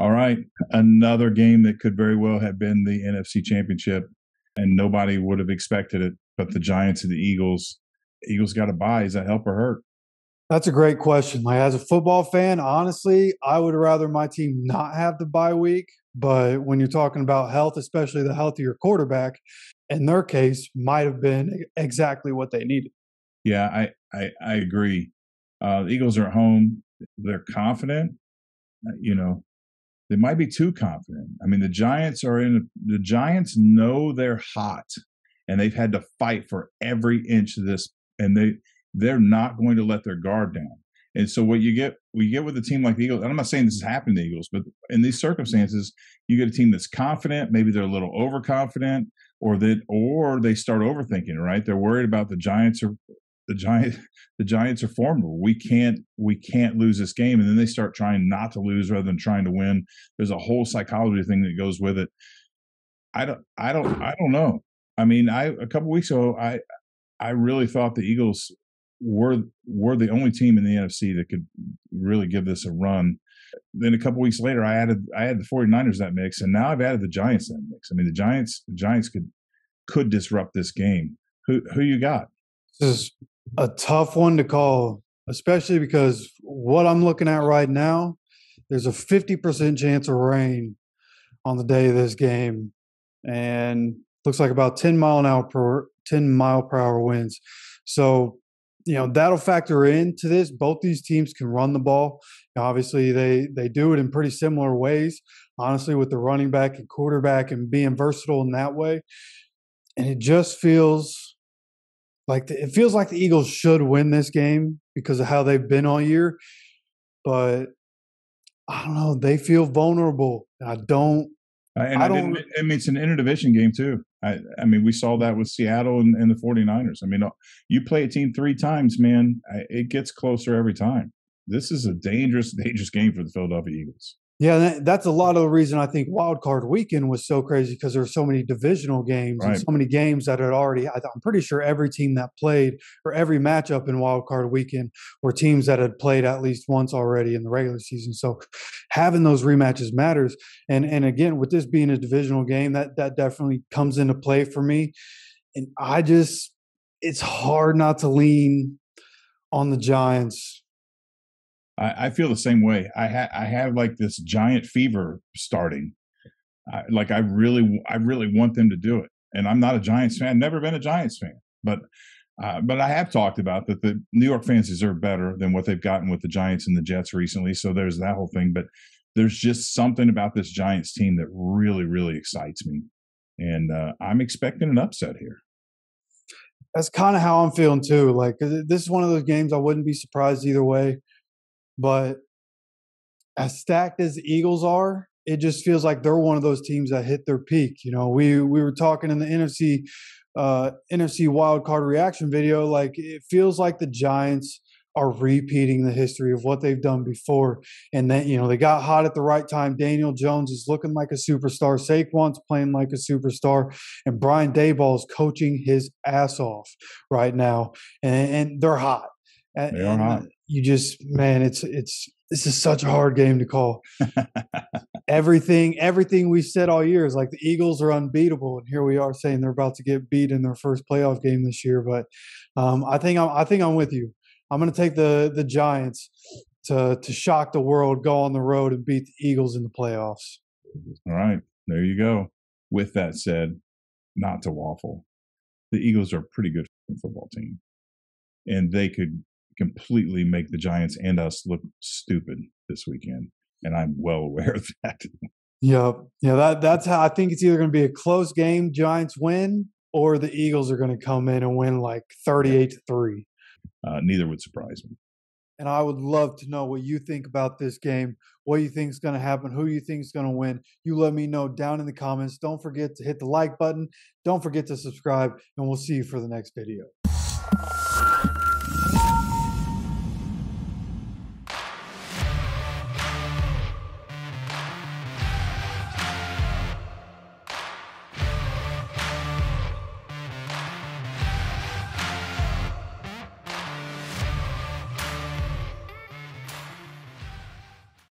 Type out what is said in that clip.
All right. Another game that could very well have been the NFC Championship, and nobody would have expected it, but the Giants and the Eagles. Eagles got a bye. Is that help or hurt? That's a great question. Like as a football fan, honestly, I would rather my team not have the bye week. But when you're talking about health, especially the healthier quarterback, in their case, might have been exactly what they needed. Yeah, I agree. The Eagles are at home. They're confident. You know, they might be too confident. I mean, the Giants know they're hot, and they've had to fight for every inch of this, and they're not going to let their guard down. And so what you get with a team like the Eagles, and I'm not saying this has happened to the Eagles, but in these circumstances, you get a team that's confident, maybe they're a little overconfident, or they start overthinking, right? They're worried about the Giant the Giants are formidable. We can't lose this game, and then they start trying not to lose rather than trying to win. There's a whole psychology thing that goes with it. I don't know. I mean, a couple weeks ago, I really thought the Eagles were the only team in the NFC that could really give this a run. Then a couple weeks later, I had the 49ers in that mix, and now I've added the Giants in that mix. I mean, the Giants could disrupt this game. Who you got? This is a tough one to call, especially because what I'm looking at right now, there's a 50% chance of rain on the day of this game, and looks like about 10 mile per hour winds. So, that'll factor into this. Both these teams can run the ball. Obviously, they do it in pretty similar ways. Honestly, with the running back and quarterback and being versatile in that way, and it feels like the Eagles should win this game because of how they've been all year. But I don't know. They feel vulnerable. I don't. And I I didn't. don't. I mean, it's an interdivision game too. I mean, we saw that with Seattle and the 49ers. I mean, you play a team three times, man, it gets closer every time. This is a dangerous, dangerous game for the Philadelphia Eagles. Yeah, that's a lot of the reason I think Wild Card Weekend was so crazy because there were so many divisional games and Right. so many games that had already. I'm pretty sure every team that played or every matchup in Wild Card Weekend were teams that had played at least once already in the regular season. So having those rematches matters. And again, with this being a divisional game, that definitely comes into play for me. And it's hard not to lean on the Giants. I feel the same way. I have like this giant fever starting. I really want them to do it. And I'm not a Giants fan. Never been a Giants fan. But I have talked about that the New York fans deserve better than what they've gotten with the Giants and the Jets recently. So there's that whole thing. But there's just something about this Giants team that really, really excites me. And I'm expecting an upset here. That's kind of how I'm feeling too. Like this is one of those games I wouldn't be surprised either way. But as stacked as the Eagles are, it just feels like they're one of those teams that hit their peak. We were talking in the NFC wild card reaction video. Like it feels like the Giants are repeating the history of what they've done before, and then they got hot at the right time. Daniel Jones is looking like a superstar. Saquon's playing like a superstar, and Brian Daboll is coaching his ass off right now, and they're hot. They are And hot. you just, man, this is such a hard game to call. Everything we've said all year is like the Eagles are unbeatable, and here we are saying they're about to get beat in their first playoff game this year. But I think I'm with you. I'm going to take the Giants to shock the world, go on the road and beat the Eagles in the playoffs. All right. There you go. With that said, not to waffle. The Eagles are a pretty good football team. And they could completely make the Giants and us look stupid this weekend. And I'm well aware of that. Yep. Yeah, that's how I think it's either going to be a close game, Giants win, or the Eagles are going to come in and win like 38-3. Neither would surprise me. And I would love to know what you think about this game, what you think is going to happen, who you think is going to win. You let me know down in the comments. Don't forget to hit the like button. Don't forget to subscribe, and we'll see you for the next video.